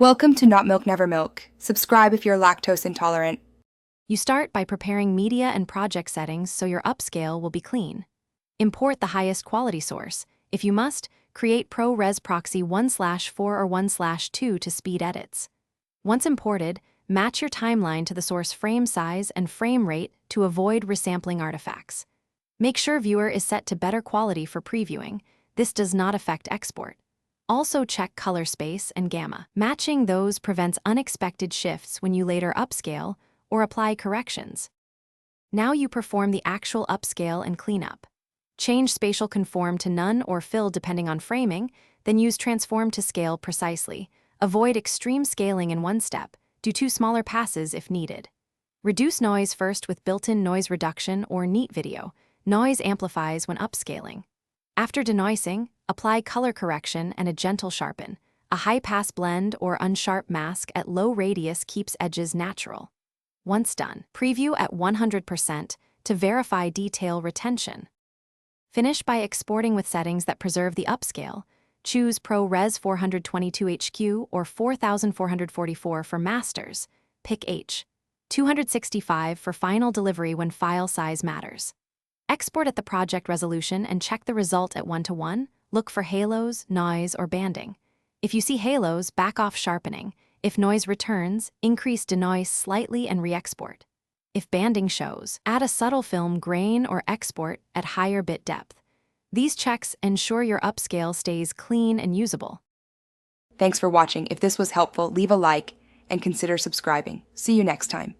Welcome to Not Milk Never Milk. Subscribe if you're lactose intolerant. You start by preparing media and project settings so your upscale will be clean. Import the highest quality source. If you must, create ProRes Proxy 1/4 or 1/2 to speed edits. Once imported, match your timeline to the source frame size and frame rate to avoid resampling artifacts. Make sure viewer is set to better quality for previewing. This does not affect export. Also check color space and gamma. Matching those prevents unexpected shifts when you later upscale or apply corrections. Now you perform the actual upscale and cleanup. Change spatial conform to none or fill depending on framing, then use transform to scale precisely. Avoid extreme scaling in one step. Do 2 smaller passes if needed. Reduce noise first with built-in noise reduction or neat video. Noise amplifies when upscaling. After denoising, apply color correction and a gentle sharpen. A high-pass blend or unsharp mask at low radius keeps edges natural. Once done, preview at 100% to verify detail retention. Finish by exporting with settings that preserve the upscale. Choose ProRes 422 HQ or 4444 for masters. Pick H. 265 for final delivery when file size matters. Export at the project resolution and check the result at 1:1. Look for halos, noise, or banding. If you see halos, back off sharpening. If noise returns, increase denoise slightly and re-export. If banding shows, add a subtle film grain or export at higher bit depth. These checks ensure your upscale stays clean and usable. Thanks for watching. If this was helpful, leave a like and consider subscribing. See you next time.